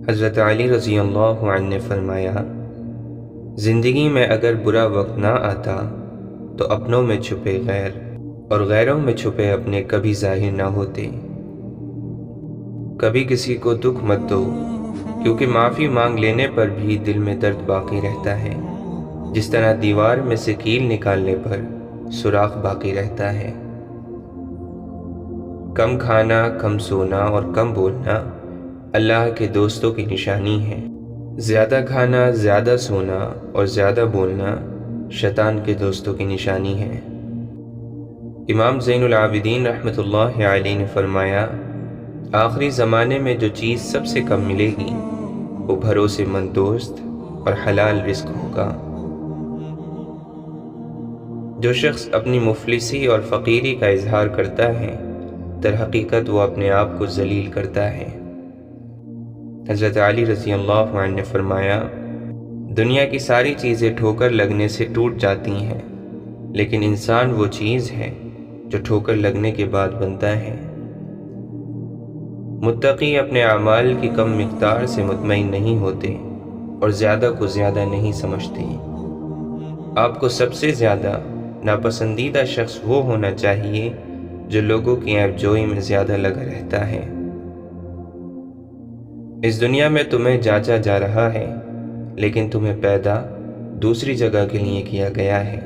حضرت علی رضی اللہ عنہ نے فرمایا، زندگی میں اگر برا وقت نہ آتا تو اپنوں میں چھپے غیر اور غیروں میں چھپے اپنے کبھی ظاہر نہ ہوتے۔ کبھی کسی کو دکھ مت دو، کیونکہ معافی مانگ لینے پر بھی دل میں درد باقی رہتا ہے، جس طرح دیوار میں سے کیل نکالنے پر سوراخ باقی رہتا ہے۔ کم کھانا، کم سونا اور کم بولنا اللہ کے دوستوں کی نشانی ہے۔ زیادہ کھانا، زیادہ سونا اور زیادہ بولنا شیطان کے دوستوں کی نشانی ہے۔ امام زین العابدین رحمۃ اللہ علیہ نے فرمایا، آخری زمانے میں جو چیز سب سے کم ملے گی وہ بھروسے مند دوست اور حلال رزق ہوگا۔ جو شخص اپنی مفلسی اور فقیری کا اظہار کرتا ہے، در حقیقت وہ اپنے آپ کو ذلیل کرتا ہے۔ حضرت علی رضی اللہ عنہ نے فرمایا، دنیا کی ساری چیزیں ٹھوکر لگنے سے ٹوٹ جاتی ہیں، لیکن انسان وہ چیز ہے جو ٹھوکر لگنے کے بعد بنتا ہے۔ متقی اپنے اعمال کی کم مقدار سے مطمئن نہیں ہوتے اور زیادہ کو زیادہ نہیں سمجھتے۔ آپ کو سب سے زیادہ ناپسندیدہ شخص وہ ہونا چاہیے جو لوگوں کی عیب جوئی میں زیادہ لگا رہتا ہے۔ اس دنیا میں تمہیں جانچا جا رہا ہے، لیکن تمہیں پیدا دوسری جگہ کے لیے کیا گیا ہے۔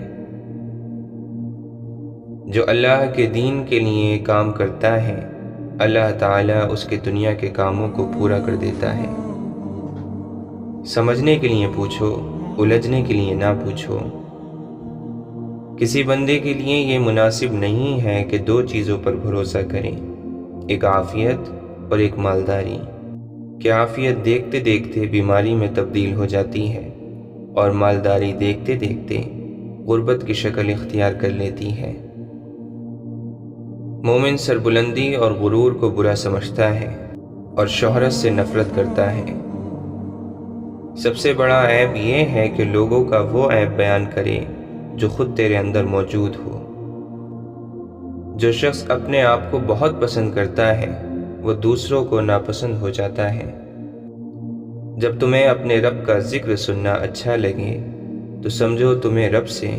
جو اللہ کے دین کے لیے کام کرتا ہے، اللہ تعالیٰ اس کے دنیا کے کاموں کو پورا کر دیتا ہے۔ سمجھنے کے لیے پوچھو، الجھنے کے لیے نہ پوچھو۔ کسی بندے کے لیے یہ مناسب نہیں ہے کہ دو چیزوں پر بھروسہ کریں، ایک عافیت اور ایک مالداری، کہ عافیت دیکھتے دیکھتے بیماری میں تبدیل ہو جاتی ہے اور مالداری دیکھتے دیکھتے غربت کی شکل اختیار کر لیتی ہے۔ مومن سربلندی اور غرور کو برا سمجھتا ہے اور شہرت سے نفرت کرتا ہے۔ سب سے بڑا عیب یہ ہے کہ لوگوں کا وہ عیب بیان کرے جو خود تیرے اندر موجود ہو۔ جو شخص اپنے آپ کو بہت پسند کرتا ہے، وہ دوسروں کو ناپسند ہو جاتا ہے۔ جب تمہیں اپنے رب کا ذکر سننا اچھا لگے تو سمجھو تمہیں رب سے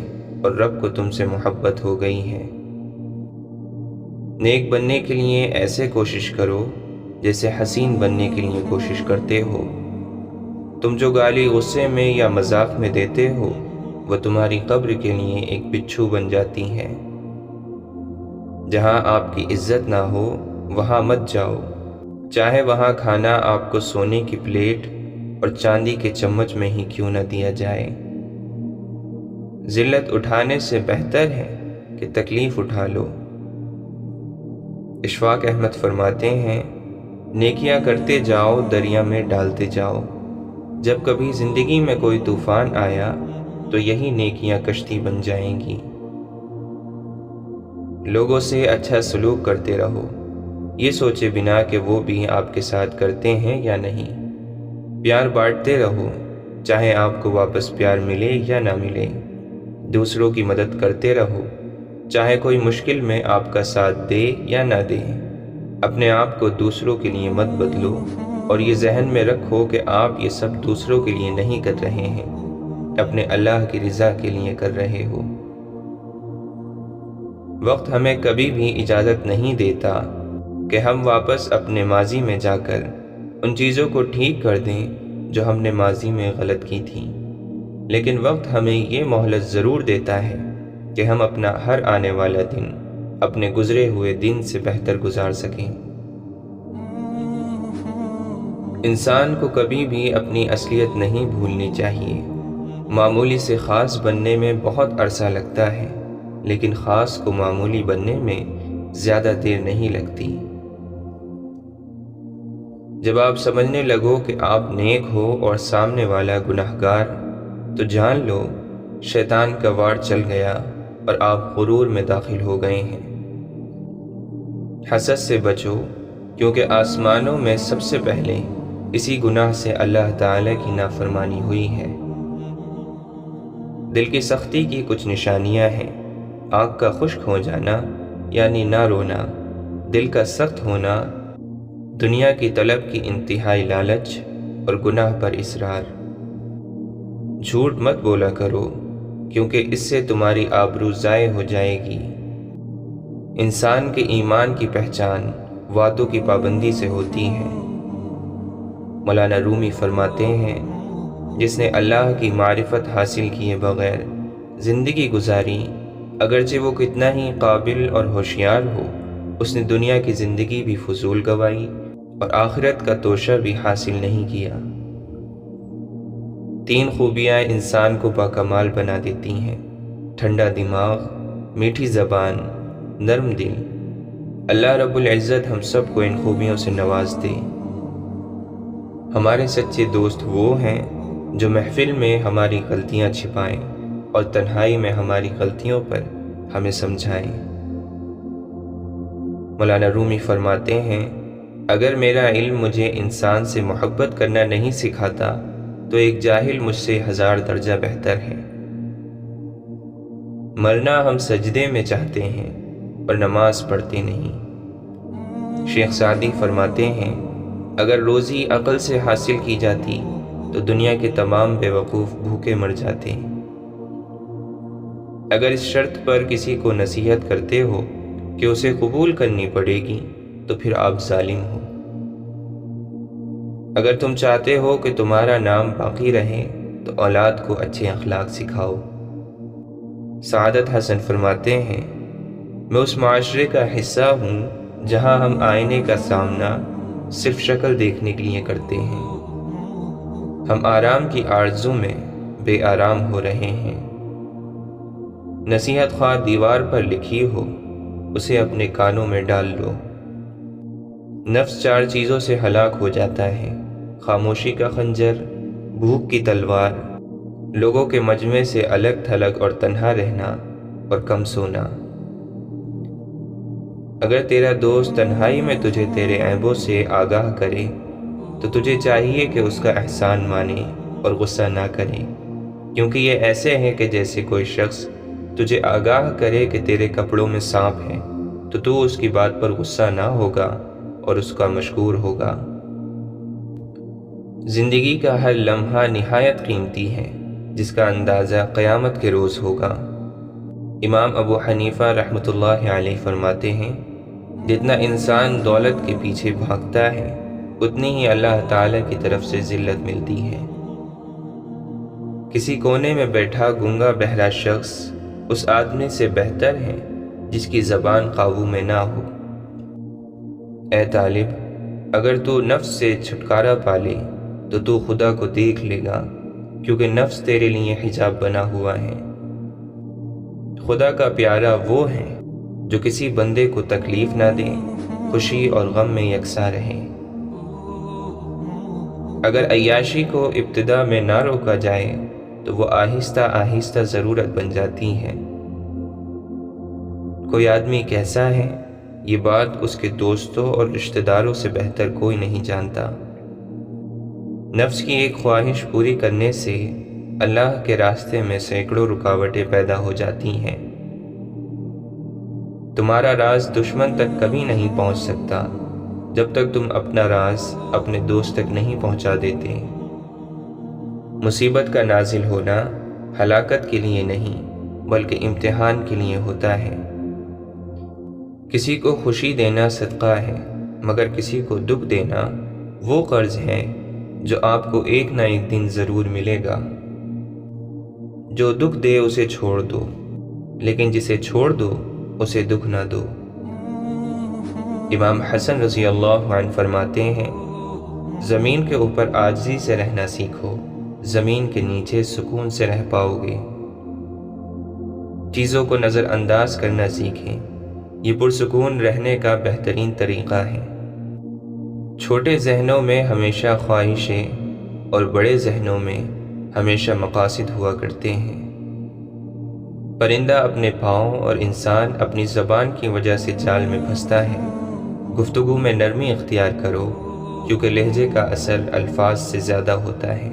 اور رب کو تم سے محبت ہو گئی ہے۔ نیک بننے کے لیے ایسے کوشش کرو جیسے حسین بننے کے لیے کوشش کرتے ہو۔ تم جو گالی غصے میں یا مذاق میں دیتے ہو، وہ تمہاری قبر کے لیے ایک بچھو بن جاتی ہے۔ جہاں آپ کی عزت نہ ہو وہاں مت جاؤ، چاہے وہاں کھانا آپ کو سونے کی پلیٹ اور چاندی کے چمچ میں ہی کیوں نہ دیا جائے۔ ذلت اٹھانے سے بہتر ہے کہ تکلیف اٹھا لو۔ اشفاق احمد فرماتے ہیں، نیکیاں کرتے جاؤ، دریا میں ڈالتے جاؤ۔ جب کبھی زندگی میں کوئی طوفان آیا تو یہی نیکیاں کشتی بن جائیں گی۔ لوگوں سے اچھا سلوک کرتے رہو، یہ سوچے بنا کہ وہ بھی آپ کے ساتھ کرتے ہیں یا نہیں۔ پیار بانٹتے رہو، چاہے آپ کو واپس پیار ملے یا نہ ملے۔ دوسروں کی مدد کرتے رہو، چاہے کوئی مشکل میں آپ کا ساتھ دے یا نہ دے۔ اپنے آپ کو دوسروں کے لیے مت بدلو اور یہ ذہن میں رکھو کہ آپ یہ سب دوسروں کے لیے نہیں کر رہے ہیں، اپنے اللہ کی رضا کے لیے کر رہے ہو۔ وقت ہمیں کبھی بھی اجازت نہیں دیتا کہ ہم واپس اپنے ماضی میں جا کر ان چیزوں کو ٹھیک کر دیں جو ہم نے ماضی میں غلط کی تھیں، لیکن وقت ہمیں یہ مہلت ضرور دیتا ہے کہ ہم اپنا ہر آنے والا دن اپنے گزرے ہوئے دن سے بہتر گزار سکیں۔ انسان کو کبھی بھی اپنی اصلیت نہیں بھولنی چاہیے۔ معمولی سے خاص بننے میں بہت عرصہ لگتا ہے، لیکن خاص کو معمولی بننے میں زیادہ دیر نہیں لگتی۔ جب آپ سمجھنے لگو کہ آپ نیک ہو اور سامنے والا گناہگار، تو جان لو شیطان کا وار چل گیا اور آپ غرور میں داخل ہو گئے ہیں۔ حسد سے بچو، کیونکہ آسمانوں میں سب سے پہلے اسی گناہ سے اللہ تعالی کی نافرمانی ہوئی ہے۔ دل کی سختی کی کچھ نشانیاں ہیں: آنکھ کا خشک ہو جانا یعنی نہ رونا، دل کا سخت ہونا، دنیا کی طلب کی انتہائی لالچ، اور گناہ پر اصرار۔ جھوٹ مت بولا کرو کیونکہ اس سے تمہاری آبرو ضائع ہو جائے گی۔ انسان کے ایمان کی پہچان وعدوں کی پابندی سے ہوتی ہے۔ مولانا رومی فرماتے ہیں، جس نے اللہ کی معرفت حاصل کیے بغیر زندگی گزاری، اگرچہ وہ کتنا ہی قابل اور ہوشیار ہو، اس نے دنیا کی زندگی بھی فضول گوائی اور آخرت کا توشہ بھی حاصل نہیں کیا۔ 3 خوبیاں انسان کو باکمال بنا دیتی ہیں: ٹھنڈا دماغ، میٹھی زبان، نرم دل۔ اللہ رب العزت ہم سب کو ان خوبیوں سے نواز دے۔ ہمارے سچے دوست وہ ہیں جو محفل میں ہماری غلطیاں چھپائیں اور تنہائی میں ہماری غلطیوں پر ہمیں سمجھائیں۔ مولانا رومی فرماتے ہیں، اگر میرا علم مجھے انسان سے محبت کرنا نہیں سکھاتا تو ایک جاہل مجھ سے 1000 درجہ بہتر ہے۔ مرنا ہم سجدے میں چاہتے ہیں اور نماز پڑھتے نہیں۔ شیخ سعدی فرماتے ہیں، اگر روزی عقل سے حاصل کی جاتی تو دنیا کے تمام بے وقوف بھوکے مر جاتے۔ اگر اس شرط پر کسی کو نصیحت کرتے ہو کہ اسے قبول کرنی پڑے گی تو پھر آپ ظالم ہو۔ اگر تم چاہتے ہو کہ تمہارا نام باقی رہے تو اولاد کو اچھے اخلاق سکھاؤ۔ سعادت حسن فرماتے ہیں، میں اس معاشرے کا حصہ ہوں جہاں ہم آئینے کا سامنا صرف شکل دیکھنے کے لیے کرتے ہیں۔ ہم آرام کی آرزو میں بے آرام ہو رہے ہیں۔ نصیحت خواہ دیوار پر لکھی ہو، اسے اپنے کانوں میں ڈال لو۔ نفس 4 چیزوں سے ہلاک ہو جاتا ہے: خاموشی کا خنجر، بھوک کی تلوار، لوگوں کے مجمع سے الگ تھلگ اور تنہا رہنا، اور کم سونا۔ اگر تیرا دوست تنہائی میں تجھے تیرے عیبوں سے آگاہ کرے تو تجھے چاہیے کہ اس کا احسان مانے اور غصہ نہ کرے، کیونکہ یہ ایسے ہے کہ جیسے کوئی شخص تجھے آگاہ کرے کہ تیرے کپڑوں میں سانپ ہے تو اس کی بات پر غصہ نہ ہوگا اور اس کا مشکور ہوگا۔ زندگی کا ہر لمحہ نہایت قیمتی ہے، جس کا اندازہ قیامت کے روز ہوگا۔ امام ابو حنیفہ رحمۃ اللہ علیہ فرماتے ہیں، جتنا انسان دولت کے پیچھے بھاگتا ہے اتنی ہی اللہ تعالیٰ کی طرف سے ذلت ملتی ہے۔ کسی کونے میں بیٹھا گنگا بہرا شخص اس آدمی سے بہتر ہے جس کی زبان قابو میں نہ ہو۔ اے طالب، اگر تو نفس سے چھٹکارا پالے تو تو خدا کو دیکھ لے گا، کیونکہ نفس تیرے لیے حجاب بنا ہوا ہے۔ خدا کا پیارا وہ ہے جو کسی بندے کو تکلیف نہ دے، خوشی اور غم میں یکساں رہے۔ اگر عیاشی کو ابتدا میں نہ روکا جائے تو وہ آہستہ آہستہ ضرورت بن جاتی ہے۔ کوئی آدمی کیسا ہے، یہ بات اس کے دوستوں اور رشتہ داروں سے بہتر کوئی نہیں جانتا۔ نفس کی ایک خواہش پوری کرنے سے اللہ کے راستے میں سینکڑوں رکاوٹیں پیدا ہو جاتی ہیں۔ تمہارا راز دشمن تک کبھی نہیں پہنچ سکتا جب تک تم اپنا راز اپنے دوست تک نہیں پہنچا دیتے۔ مصیبت کا نازل ہونا ہلاکت کے لیے نہیں بلکہ امتحان کے لیے ہوتا ہے۔ کسی کو خوشی دینا صدقہ ہے، مگر کسی کو دکھ دینا وہ قرض ہے جو آپ کو ایک نہ ایک دن ضرور ملے گا۔ جو دکھ دے اسے چھوڑ دو، لیکن جسے چھوڑ دو اسے دکھ نہ دو۔ امام حسن رضی اللہ عنہ فرماتے ہیں، زمین کے اوپر عاجزی سے رہنا سیکھو، زمین کے نیچے سکون سے رہ پاؤ گے۔ چیزوں کو نظر انداز کرنا سیکھیں، یہ پرسکون رہنے کا بہترین طریقہ ہے۔ چھوٹے ذہنوں میں ہمیشہ خواہشیں اور بڑے ذہنوں میں ہمیشہ مقاصد ہوا کرتے ہیں۔ پرندہ اپنے پاؤں اور انسان اپنی زبان کی وجہ سے جال میں پھنستا ہے۔ گفتگو میں نرمی اختیار کرو، کیونکہ لہجے کا اثر الفاظ سے زیادہ ہوتا ہے۔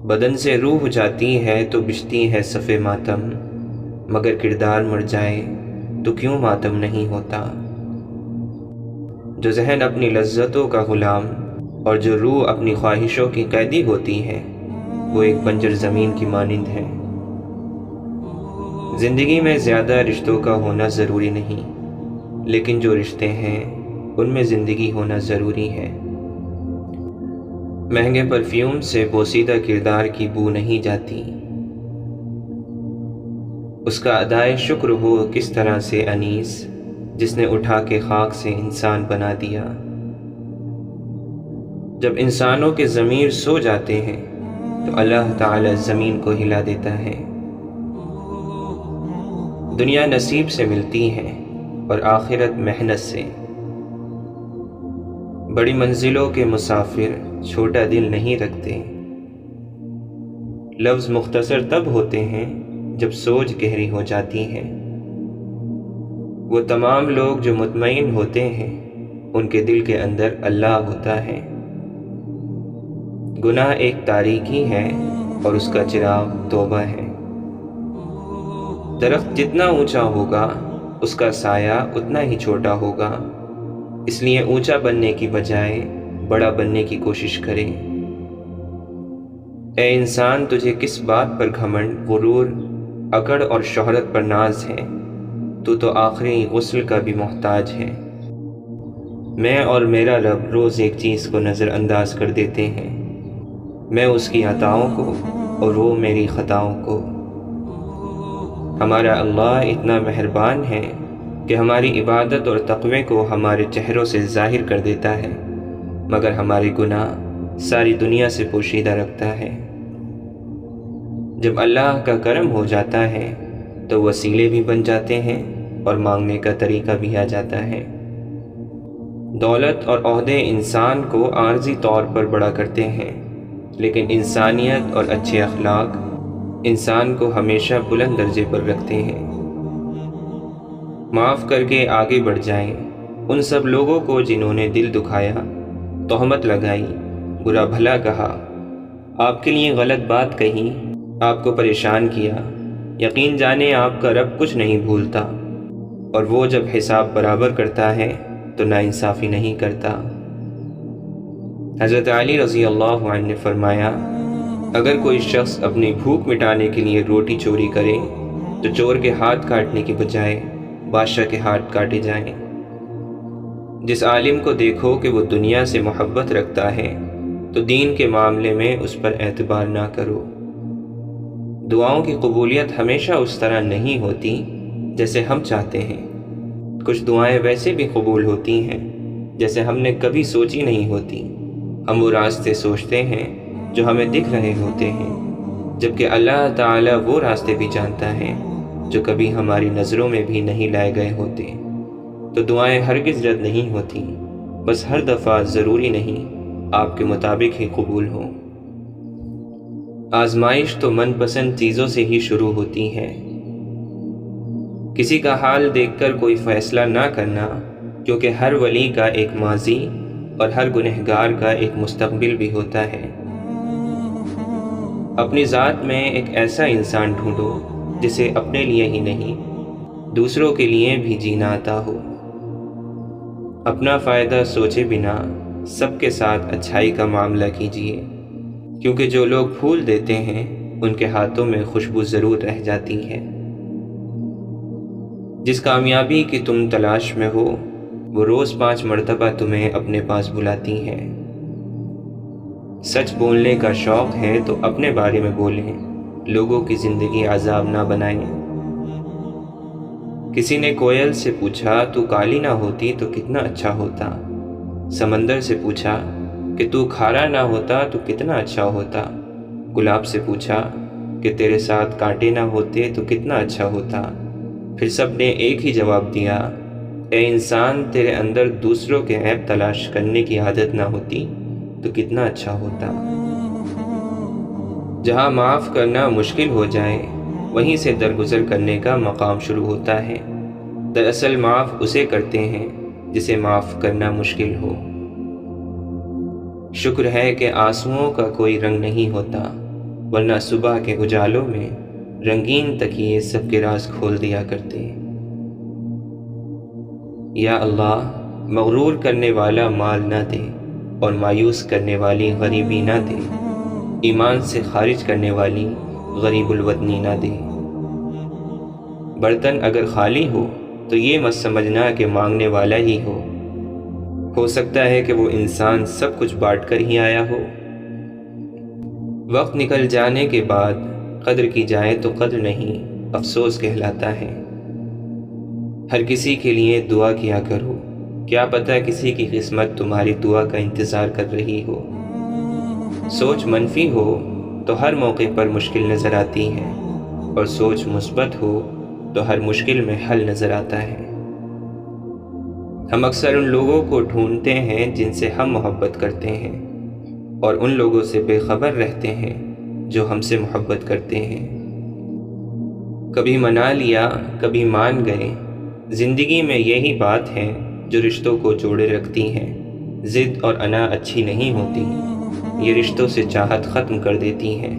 بدن سے روح جاتی ہے تو بچتی ہے صف ماتم، مگر کردار مر جائے تو کیوں ماتم نہیں ہوتا۔ جو ذہن اپنی لذتوں کا غلام اور جو روح اپنی خواہشوں کی قیدی ہوتی ہے وہ ایک بنجر زمین کی مانند ہے۔ زندگی میں زیادہ رشتوں کا ہونا ضروری نہیں، لیکن جو رشتے ہیں ان میں زندگی ہونا ضروری ہے۔ مہنگے پرفیوم سے بوسیدہ کردار کی بو نہیں جاتی، اس کا ادائے شکر ہو کس طرح سے انیس جس نے اٹھا کے خاک سے انسان بنا دیا۔ جب انسانوں کے ضمیر سو جاتے ہیں تو اللہ تعالی زمین کو ہلا دیتا ہے۔ دنیا نصیب سے ملتی ہے اور آخرت محنت سے۔ بڑی منزلوں کے مسافر چھوٹا دل نہیں رکھتے۔ لفظ مختصر تب ہوتے ہیں جب سوچ گہری ہو جاتی ہے۔ وہ تمام لوگ جو مطمئن ہوتے ہیں ان کے دل کے اندر اللہ ہوتا ہے۔ گناہ ایک تاریکی ہے اور اس کا چراغ توبہ ہے۔ درخت جتنا اونچا ہوگا اس کا سایہ اتنا ہی چھوٹا ہوگا، اس لیے اونچا بننے کی بجائے بڑا بننے کی کوشش کرے۔ اے انسان، تجھے کس بات پر گھمنڈ، غرور، اکڑ اور شہرت پر ناز ہے؟ تو آخری غسل کا بھی محتاج ہے۔ میں اور میرا رب روز ایک چیز کو نظر انداز کر دیتے ہیں، میں اس کی عطاؤں کو اور وہ میری خطاؤں کو۔ ہمارا اللہ اتنا مہربان ہے کہ ہماری عبادت اور تقوی کو ہمارے چہروں سے ظاہر کر دیتا ہے، مگر ہمارے گناہ ساری دنیا سے پوشیدہ رکھتا ہے۔ جب اللہ کا کرم ہو جاتا ہے تو وسیلے بھی بن جاتے ہیں اور مانگنے کا طریقہ بھی آ جاتا ہے۔ دولت اور عہدے انسان کو عارضی طور پر بڑا کرتے ہیں، لیکن انسانیت اور اچھے اخلاق انسان کو ہمیشہ بلند درجے پر رکھتے ہیں۔ معاف کر کے آگے بڑھ جائیں ان سب لوگوں کو جنہوں نے دل دکھایا، تہمت لگائی، برا بھلا کہا، آپ کے لیے غلط بات کہی، آپ کو پریشان کیا۔ یقین جانے آپ کا رب کچھ نہیں بھولتا، اور وہ جب حساب برابر کرتا ہے تو ناانصافی نہیں کرتا۔ حضرت علی رضی اللہ عنہ نے فرمایا، اگر کوئی شخص اپنی بھوک مٹانے کے لیے روٹی چوری کرے تو چور کے ہاتھ کاٹنے کی بجائے بادشاہ کے ہاتھ کاٹے جائیں۔ جس عالم کو دیکھو کہ وہ دنیا سے محبت رکھتا ہے تو دین کے معاملے میں اس پر اعتبار نہ کرو۔ دعاؤں کی قبولیت ہمیشہ اس طرح نہیں ہوتی جیسے ہم چاہتے ہیں۔ کچھ دعائیں ویسے بھی قبول ہوتی ہیں جیسے ہم نے کبھی سوچی نہیں ہوتی۔ ہم وہ راستے سوچتے ہیں جو ہمیں دکھ رہے ہوتے ہیں، جبکہ اللہ تعالیٰ وہ راستے بھی جانتا ہے جو کبھی ہماری نظروں میں بھی نہیں لائے گئے ہوتے۔ تو دعائیں ہرگز رد نہیں ہوتی، بس ہر دفعہ ضروری نہیں آپ کے مطابق ہی قبول ہوں۔ آزمائش تو من پسند چیزوں سے ہی شروع ہوتی ہے۔ کسی کا حال دیکھ کر کوئی فیصلہ نہ کرنا، کیونکہ ہر ولی کا ایک ماضی اور ہر گنہگار کا ایک مستقبل بھی ہوتا ہے۔ اپنی ذات میں ایک ایسا انسان ڈھونڈو جسے اپنے لیے ہی نہیں دوسروں کے لیے بھی جینا آتا ہو۔ اپنا فائدہ سوچے بنا سب کے ساتھ اچھائی کا معاملہ کیجیے، کیونکہ جو لوگ پھول دیتے ہیں ان کے ہاتھوں میں خوشبو ضرور رہ جاتی ہے۔ جس کامیابی کی تم تلاش میں ہو وہ روز 5 مرتبہ تمہیں اپنے پاس بلاتی ہے۔ سچ بولنے کا شوق ہے تو اپنے بارے میں بولیں، لوگوں کی زندگی عذاب نہ بنائیں۔ کسی نے کوئل سے پوچھا تو کالی نہ ہوتی تو کتنا اچھا ہوتا۔ سمندر سے پوچھا کہ تو کھارا نہ ہوتا تو کتنا اچھا ہوتا۔ گلاب سے پوچھا کہ تیرے ساتھ کانٹے نہ ہوتے تو کتنا اچھا ہوتا۔ پھر سب نے ایک ہی جواب دیا، اے انسان، تیرے اندر دوسروں کے عیب تلاش کرنے کی عادت نہ ہوتی تو کتنا اچھا ہوتا۔ جہاں معاف کرنا مشکل ہو جائے وہیں سے درگزر کرنے کا مقام شروع ہوتا ہے۔ دراصل معاف اسے کرتے ہیں جسے معاف کرنا مشکل ہو۔ شکر ہے کہ آنسوؤں کا کوئی رنگ نہیں ہوتا، ورنہ صبح کے اجالوں میں رنگین تکیے سب کے راز کھول دیا کرتے۔ یا اللہ، مغرور کرنے والا مال نہ دے اور مایوس کرنے والی غریبی نہ دے، ایمان سے خارج کرنے والی غریب الوطنی نہ دے۔ برتن اگر خالی ہو تو یہ مت سمجھنا کہ مانگنے والا ہی ہو سکتا ہے کہ وہ انسان سب کچھ بانٹ کر ہی آیا ہو۔ وقت نکل جانے کے بعد قدر کی جائے تو قدر نہیں، افسوس کہلاتا ہے۔ ہر کسی کے لیے دعا کیا کرو، کیا پتہ کسی کی قسمت تمہاری دعا کا انتظار کر رہی ہو۔ سوچ منفی ہو تو ہر موقع پر مشکل نظر آتی ہے، اور سوچ مثبت ہو تو ہر مشکل میں حل نظر آتا ہے۔ ہم اکثر ان لوگوں کو ڈھونڈتے ہیں جن سے ہم محبت کرتے ہیں، اور ان لوگوں سے بے خبر رہتے ہیں جو ہم سے محبت کرتے ہیں۔ کبھی منا لیا، کبھی مان گئے، زندگی میں یہی بات ہے جو رشتوں کو جوڑے رکھتی ہیں۔ ضد اور انا اچھی نہیں ہوتی، یہ رشتوں سے چاہت ختم کر دیتی ہیں۔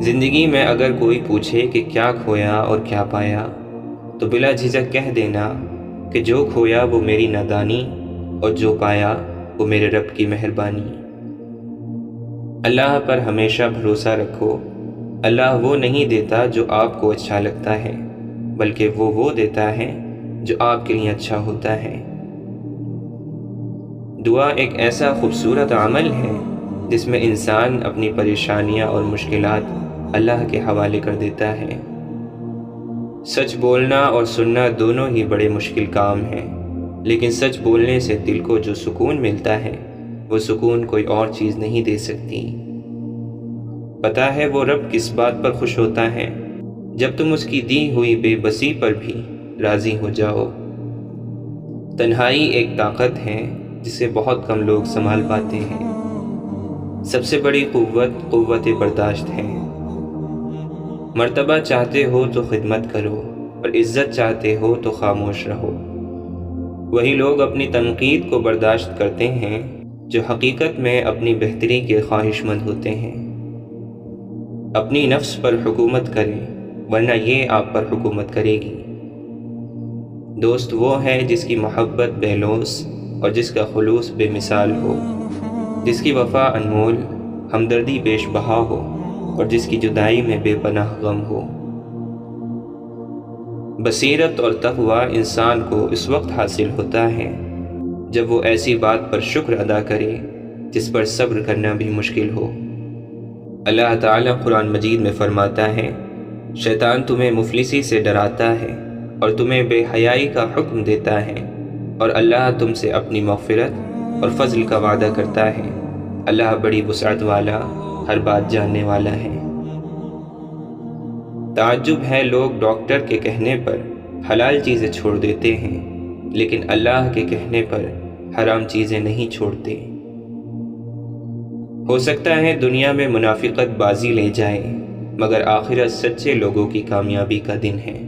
زندگی میں اگر کوئی پوچھے کہ کیا کھویا اور کیا پایا، تو بلا جھجک کہہ دینا کہ جو کھویا وہ میری نادانی، اور جو پایا وہ میرے رب کی مہربانی۔ اللہ پر ہمیشہ بھروسہ رکھو، اللہ وہ نہیں دیتا جو آپ کو اچھا لگتا ہے، بلکہ وہ دیتا ہے جو آپ کے لیے اچھا ہوتا ہے۔ دعا ایک ایسا خوبصورت عمل ہے جس میں انسان اپنی پریشانیاں اور مشکلات اللہ کے حوالے کر دیتا ہے۔ سچ بولنا اور سننا دونوں ہی بڑے مشکل کام ہیں، لیکن سچ بولنے سے دل کو جو سکون ملتا ہے وہ سکون کوئی اور چیز نہیں دے سکتی۔ پتہ ہے وہ رب کس بات پر خوش ہوتا ہے؟ جب تم اس کی دی ہوئی بے بسی پر بھی راضی ہو جاؤ۔ تنہائی ایک طاقت ہے جسے بہت کم لوگ سنبھال پاتے ہیں۔ سب سے بڑی قوت برداشت ہے۔ مرتبہ چاہتے ہو تو خدمت کرو، اور عزت چاہتے ہو تو خاموش رہو۔ وہی لوگ اپنی تنقید کو برداشت کرتے ہیں جو حقیقت میں اپنی بہتری کے خواہش مند ہوتے ہیں۔ اپنی نفس پر حکومت کریں، ورنہ یہ آپ پر حکومت کرے گی۔ دوست وہ ہے جس کی محبت بے لوث اور جس کا خلوص بے مثال ہو، جس کی وفا انمول، ہمدردی بیش بہا ہو، اور جس کی جدائی میں بے پناہ غم ہو۔ بصیرت اور تقوی انسان کو اس وقت حاصل ہوتا ہے جب وہ ایسی بات پر شکر ادا کرے جس پر صبر کرنا بھی مشکل ہو۔ اللہ تعالیٰ قرآن مجید میں فرماتا ہے، شیطان تمہیں مفلسی سے ڈراتا ہے اور تمہیں بے حیائی کا حکم دیتا ہے، اور اللہ تم سے اپنی مغفرت اور فضل کا وعدہ کرتا ہے۔ اللہ بڑی وسعت والا، ہر بات جاننے والا ہے۔ تعجب ہے لوگ ڈاکٹر کے کہنے پر حلال چیزیں چھوڑ دیتے ہیں، لیکن اللہ کے کہنے پر حرام چیزیں نہیں چھوڑتے۔ ہو سکتا ہے دنیا میں منافقت بازی لے جائے، مگر آخرت سچے لوگوں کی کامیابی کا دن ہے۔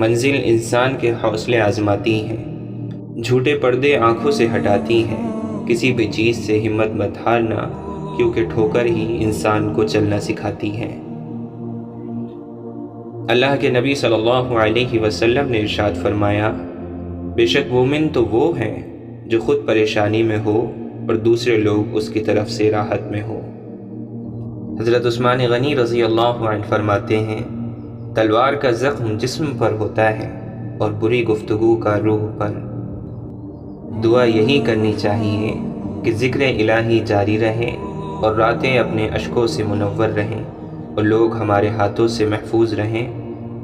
منزل انسان کے حوصلے آزماتی ہے، جھوٹے پردے آنکھوں سے ہٹاتی ہے۔ کسی بھی چیز سے ہمت مت ہارنا، کیونکہ ٹھوکر ہی انسان کو چلنا سکھاتی ہے۔ اللہ کے نبی صلی اللہ علیہ وسلم نے ارشاد فرمایا، بے شک مومن تو وہ ہے جو خود پریشانی میں ہو اور دوسرے لوگ اس کی طرف سے راحت میں ہو۔ حضرت عثمان غنی رضی اللہ عنہ فرماتے ہیں، تلوار کا زخم جسم پر ہوتا ہے اور بری گفتگو کا روح پر۔ دعا یہی کرنی چاہیے کہ ذکر الہی جاری رہے اور راتیں اپنے اشکوں سے منور رہیں، اور لوگ ہمارے ہاتھوں سے محفوظ رہیں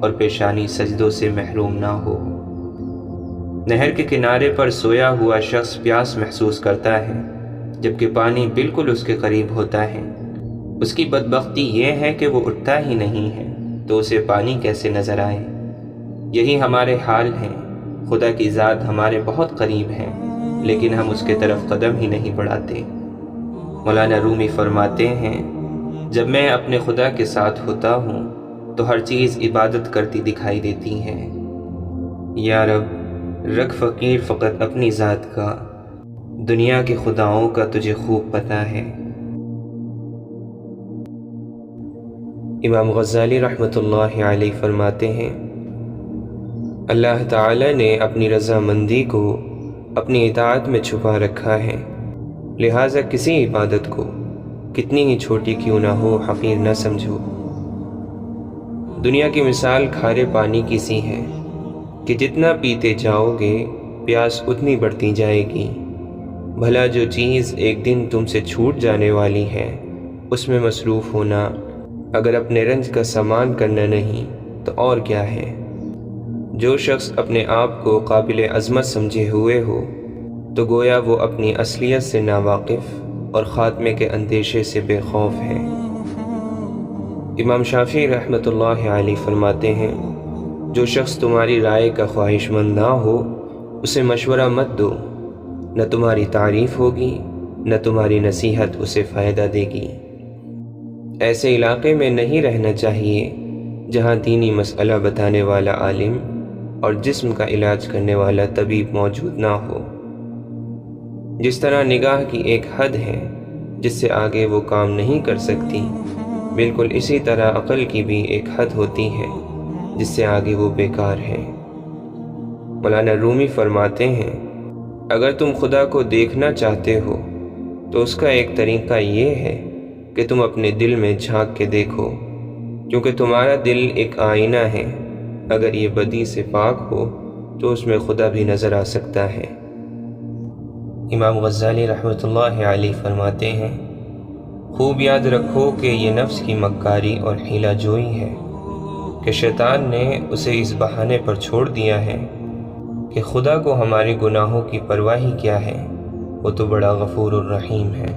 اور پیشانی سجدوں سے محروم نہ ہو۔ نہر کے کنارے پر سویا ہوا شخص پیاس محسوس کرتا ہے، جبکہ پانی بالکل اس کے قریب ہوتا ہے۔ اس کی بدبختی یہ ہے کہ وہ اٹھتا ہی نہیں ہے، تو اسے پانی کیسے نظر آئے؟ یہی ہمارے حال ہیں۔ خدا کی ذات ہمارے بہت قریب ہے، لیکن ہم اس کے طرف قدم ہی نہیں بڑھاتے۔ مولانا رومی فرماتے ہیں، جب میں اپنے خدا کے ساتھ ہوتا ہوں تو ہر چیز عبادت کرتی دکھائی دیتی ہے۔ یا رب، رکھ فقیر فقط اپنی ذات کا، دنیا کے خداؤں کا تجھے خوب پتہ ہے۔ امام غزالی رحمۃ اللہ علیہ فرماتے ہیں، اللہ تعالی نے اپنی رضامندی کو اپنی اطاعت میں چھپا رکھا ہے، لہٰذا کسی عبادت کو کتنی ہی چھوٹی کیوں نہ ہو حقیر نہ سمجھو۔ دنیا کی مثال کھارے پانی کی سی ہے کہ جتنا پیتے جاؤ گے پیاس اتنی بڑھتی جائے گی۔ بھلا جو چیز ایک دن تم سے چھوٹ جانے والی ہے اس میں مصروف ہونا اگر اپنے رنج کا سامان کرنا نہیں تو اور کیا ہے۔ جو شخص اپنے آپ کو قابل عظمت سمجھے ہوئے ہو تو گویا وہ اپنی اصلیت سے ناواقف اور خاتمے کے اندیشے سے بے خوف ہے۔ امام شافعی رحمۃ اللہ علیہ فرماتے ہیں، جو شخص تمہاری رائے کا خواہش مند نہ ہو اسے مشورہ مت دو، نہ تمہاری تعریف ہوگی نہ تمہاری نصیحت اسے فائدہ دے گی۔ ایسے علاقے میں نہیں رہنا چاہیے جہاں دینی مسئلہ بتانے والا عالم اور جسم کا علاج کرنے والا طبیب موجود نہ ہو۔ جس طرح نگاہ کی ایک حد ہے جس سے آگے وہ کام نہیں کر سکتی، بالکل اسی طرح عقل کی بھی ایک حد ہوتی ہے جس سے آگے وہ بیکار ہے۔ مولانا رومی فرماتے ہیں، اگر تم خدا کو دیکھنا چاہتے ہو تو اس کا ایک طریقہ یہ ہے کہ تم اپنے دل میں جھانک کے دیکھو، کیونکہ تمہارا دل ایک آئینہ ہے، اگر یہ بدی سے پاک ہو تو اس میں خدا بھی نظر آ سکتا ہے۔ امام غزالی رحمۃ اللہ علیہ فرماتے ہیں، خوب یاد رکھو کہ یہ نفس کی مکاری اور حیلہ جوئی ہے کہ شیطان نے اسے اس بہانے پر چھوڑ دیا ہے کہ خدا کو ہمارے گناہوں کی پرواہ ہی کیا ہے، وہ تو بڑا غفور الرحیم ہے۔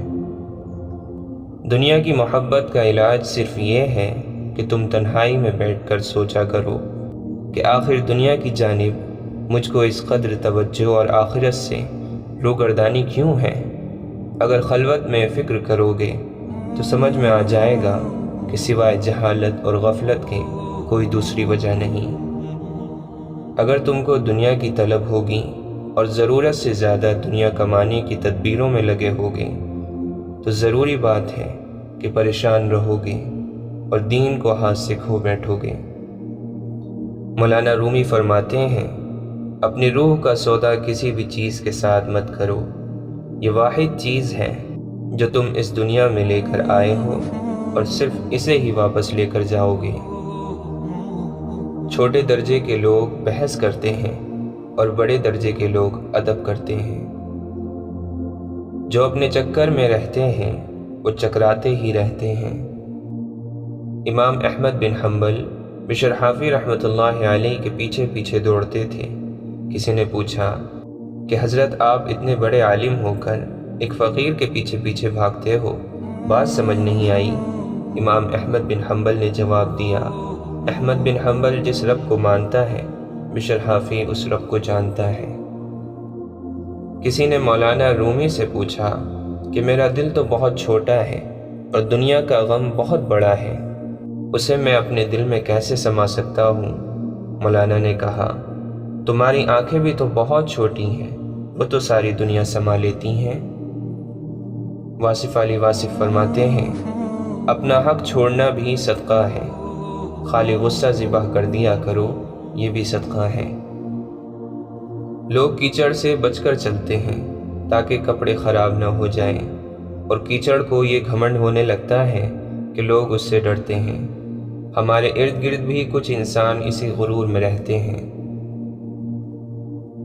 دنیا کی محبت کا علاج صرف یہ ہے کہ تم تنہائی میں بیٹھ کر سوچا کرو کہ آخر دنیا کی جانب مجھ کو اس قدر توجہ اور آخرت سے روگردانی کیوں ہے؟ اگر خلوت میں فکر کرو گے تو سمجھ میں آ جائے گا کہ سوائے جہالت اور غفلت کے کوئی دوسری وجہ نہیں۔ اگر تم کو دنیا کی طلب ہوگی اور ضرورت سے زیادہ دنیا کمانے کی تدبیروں میں لگے ہوگے تو ضروری بات ہے کہ پریشان رہو گے اور دین کو ہاتھ سے کھو بیٹھو گے۔ مولانا رومی فرماتے ہیں، اپنی روح کا سودا کسی بھی چیز کے ساتھ مت کرو، یہ واحد چیز ہے جو تم اس دنیا میں لے کر آئے ہو اور صرف اسے ہی واپس لے کر جاؤ گے۔ چھوٹے درجے کے لوگ بحث کرتے ہیں اور بڑے درجے کے لوگ ادب کرتے ہیں۔ جو اپنے چکر میں رہتے ہیں وہ چکراتے ہی رہتے ہیں۔ امام احمد بن حنبل بشر حافی رحمۃ اللہ علیہ کے پیچھے پیچھے دوڑتے تھے۔ کسی نے پوچھا کہ حضرت آپ اتنے بڑے عالم ہو کر ایک فقیر کے پیچھے پیچھے بھاگتے ہو، بات سمجھ نہیں آئی۔ امام احمد بن حنبل نے جواب دیا، احمد بن حنبل جس رب کو مانتا ہے بشر حافی اس رب کو جانتا ہے۔ کسی نے مولانا رومی سے پوچھا کہ میرا دل تو بہت چھوٹا ہے اور دنیا کا غم بہت بڑا ہے، اسے میں اپنے دل میں کیسے سما سکتا ہوں؟ مولانا نے کہا، تمہاری آنکھیں بھی تو بہت چھوٹی ہیں، وہ تو ساری دنیا سما لیتی ہیں۔ واصف علی واصف فرماتے ہیں، اپنا حق چھوڑنا بھی صدقہ ہے، خالی غصہ ذبح کر دیا کرو، یہ بھی صدقہ ہے۔ لوگ کیچڑ سے بچ کر چلتے ہیں تاکہ کپڑے خراب نہ ہو جائیں، اور کیچڑ کو یہ گھمنڈ ہونے لگتا ہے کہ لوگ اس سے ڈرتے ہیں۔ ہمارے ارد گرد بھی کچھ انسان اسی غرور میں رہتے ہیں۔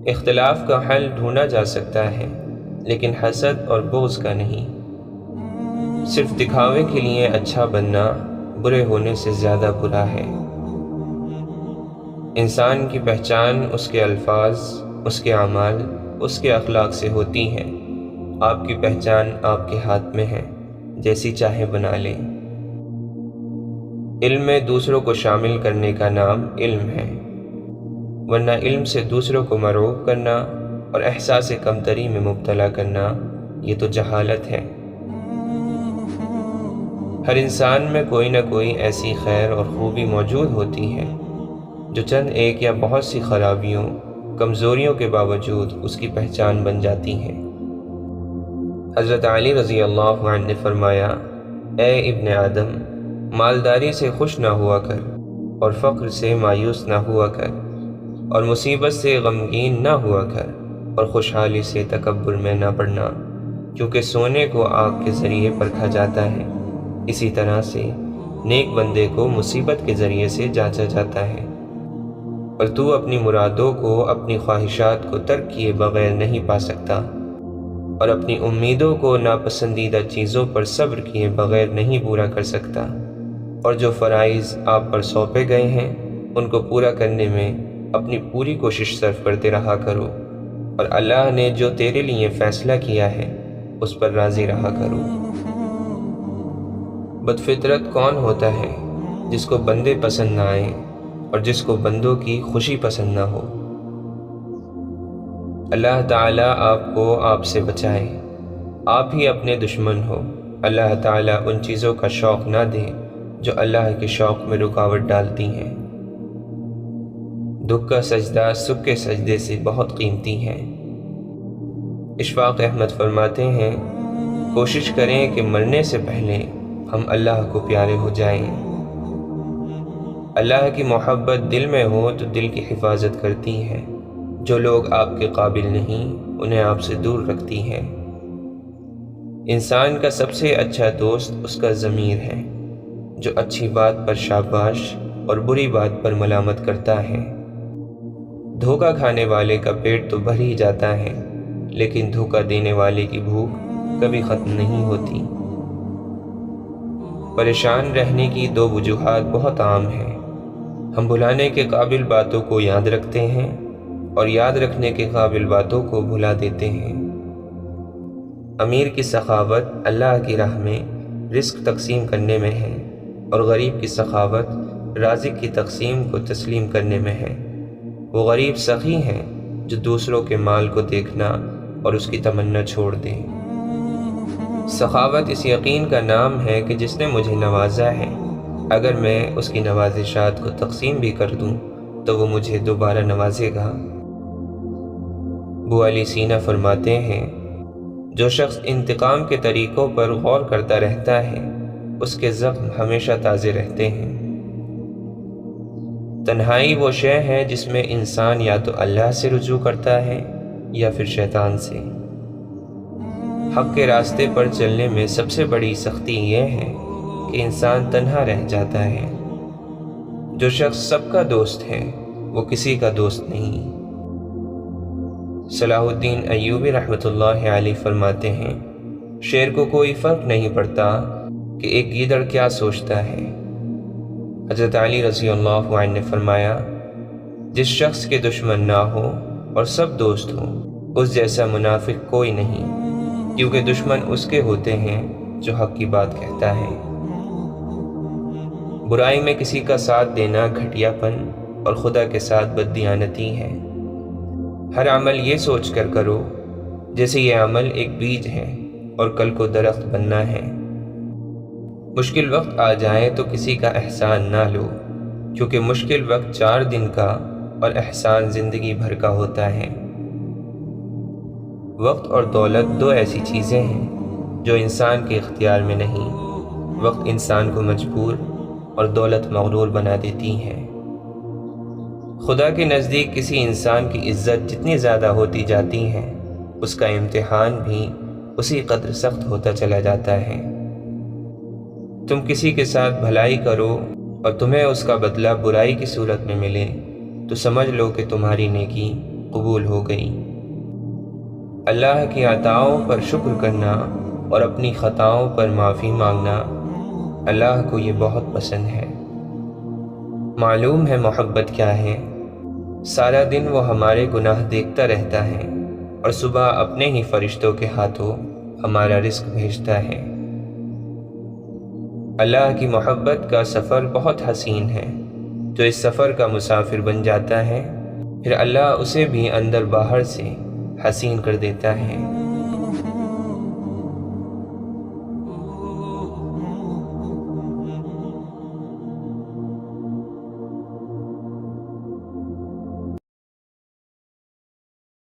اختلاف کا حل ڈھونڈا جا سکتا ہے لیکن حسد اور بغض کا نہیں۔ صرف دکھاوے کے لیے اچھا بننا برے ہونے سے زیادہ برا ہے۔ انسان کی پہچان اس کے الفاظ، اس کے اعمال، اس کے اخلاق سے ہوتی ہے۔ آپ کی پہچان آپ کے ہاتھ میں ہے، جیسی چاہے بنا لیں۔ علم میں دوسروں کو شامل کرنے کا نام علم ہے، ورنہ علم سے دوسروں کو مرعوب کرنا اور احساس کمتری میں مبتلا کرنا یہ تو جہالت ہے۔ ہر انسان میں کوئی نہ کوئی ایسی خیر اور خوبی موجود ہوتی ہے جو چند ایک یا بہت سی خرابیوں، کمزوریوں کے باوجود اس کی پہچان بن جاتی ہے۔ حضرت علی رضی اللہ عنہ نے فرمایا، اے ابن آدم، مالداری سے خوش نہ ہوا کر اور فقر سے مایوس نہ ہوا کر، اور مصیبت سے غمگین نہ ہوا کر اور خوشحالی سے تکبر میں نہ پڑنا، کیونکہ سونے کو آگ کے ذریعے پرکھا جاتا ہے، اسی طرح سے نیک بندے کو مصیبت کے ذریعے سے جانچا جاتا ہے۔ اور تو اپنی مرادوں کو اپنی خواہشات کو ترک کیے بغیر نہیں پا سکتا، اور اپنی امیدوں کو ناپسندیدہ چیزوں پر صبر کیے بغیر نہیں پورا کر سکتا، اور جو فرائض آپ پر سونپے گئے ہیں ان کو پورا کرنے میں اپنی پوری کوشش صرف کرتے رہا کرو، اور اللہ نے جو تیرے لیے فیصلہ کیا ہے اس پر راضی رہا کرو۔ بدفطرت کون ہوتا ہے جس کو بندے پسند نہ آئیں اور جس کو بندوں کی خوشی پسند نہ ہو۔ اللہ تعالیٰ آپ کو آپ سے بچائے، آپ ہی اپنے دشمن ہو۔ اللہ تعالیٰ ان چیزوں کا شوق نہ دے جو اللہ کے شوق میں رکاوٹ ڈالتی ہیں۔ دکھ کا سجدہ سکھ کے سجدے سے بہت قیمتی ہے۔ اشفاق احمد فرماتے ہیں، کوشش کریں کہ مرنے سے پہلے ہم اللہ کو پیارے ہو جائیں۔ اللہ کی محبت دل میں ہو تو دل کی حفاظت کرتی ہے، جو لوگ آپ کے قابل نہیں انہیں آپ سے دور رکھتی ہے۔ انسان کا سب سے اچھا دوست اس کا ضمیر ہے، جو اچھی بات پر شاباش اور بری بات پر ملامت کرتا ہے۔ دھوکہ کھانے والے کا پیٹ تو بھر ہی جاتا ہے، لیکن دھوکہ دینے والے کی بھوک کبھی ختم نہیں ہوتی۔ پریشان رہنے کی دو وجوہات بہت عام ہیں۔ ہم بھلانے کے قابل باتوں کو یاد رکھتے ہیں اور یاد رکھنے کے قابل باتوں کو بھلا دیتے ہیں۔ امیر کی سخاوت اللہ کی راہ میں رزق تقسیم کرنے میں ہے، اور غریب کی سخاوت رازق کی تقسیم کو تسلیم کرنے میں ہے۔ وہ غریب سخی ہیں جو دوسروں کے مال کو دیکھنا اور اس کی تمنا چھوڑ دے۔ سخاوت اس یقین کا نام ہے کہ جس نے مجھے نوازا ہے، اگر میں اس کی نوازشات کو تقسیم بھی کر دوں تو وہ مجھے دوبارہ نوازے گا۔ ابو علی سینا فرماتے ہیں، جو شخص انتقام کے طریقوں پر غور کرتا رہتا ہے اس کے زخم ہمیشہ تازے رہتے ہیں۔ تنہائی وہ شے ہے جس میں انسان یا تو اللہ سے رجوع کرتا ہے یا پھر شیطان سے۔ حق کے راستے پر چلنے میں سب سے بڑی سختی یہ ہے کہ انسان تنہا رہ جاتا ہے۔ جو شخص سب کا دوست ہے وہ کسی کا دوست نہیں۔ صلاح الدین ایوبی رحمۃ اللہ علیہ فرماتے ہیں، شیر کو کوئی فرق نہیں پڑتا کہ ایک گیدڑ کیا سوچتا ہے۔ حضرت علی رضی اللہ عنہ نے فرمایا، جس شخص کے دشمن نہ ہو اور سب دوست ہوں اس جیسا منافق کوئی نہیں، کیونکہ دشمن اس کے ہوتے ہیں جو حق کی بات کہتا ہے۔ برائی میں کسی کا ساتھ دینا گھٹیا پن اور خدا کے ساتھ بددیانتی ہے۔ ہر عمل یہ سوچ کر کرو جیسے یہ عمل ایک بیج ہے اور کل کو درخت بننا ہے۔ مشکل وقت آ جائے تو کسی کا احسان نہ لو، کیونکہ مشکل وقت 4 دن کا اور احسان زندگی بھر کا ہوتا ہے۔ وقت اور دولت 2 ایسی چیزیں ہیں جو انسان کے اختیار میں نہیں۔ وقت انسان کو مجبور اور دولت مغرور بنا دیتی ہے۔ خدا کے نزدیک کسی انسان کی عزت جتنی زیادہ ہوتی جاتی ہے، اس کا امتحان بھی اسی قدر سخت ہوتا چلا جاتا ہے۔ تم کسی کے ساتھ بھلائی کرو اور تمہیں اس کا بدلہ برائی کی صورت میں ملے تو سمجھ لو کہ تمہاری نیکی قبول ہو گئی۔ اللہ کی عطاؤں پر شکر کرنا اور اپنی خطاؤں پر معافی مانگنا اللہ کو یہ بہت پسند ہے۔ معلوم ہے محبت کیا ہے؟ سارا دن وہ ہمارے گناہ دیکھتا رہتا ہے اور صبح اپنے ہی فرشتوں کے ہاتھوں ہمارا رزق بھیجتا ہے۔ اللہ کی محبت کا سفر بہت حسین ہے۔ جو اس سفر کا مسافر بن جاتا ہے پھر اللہ اسے بھی اندر باہر سے حسین کر دیتا ہے۔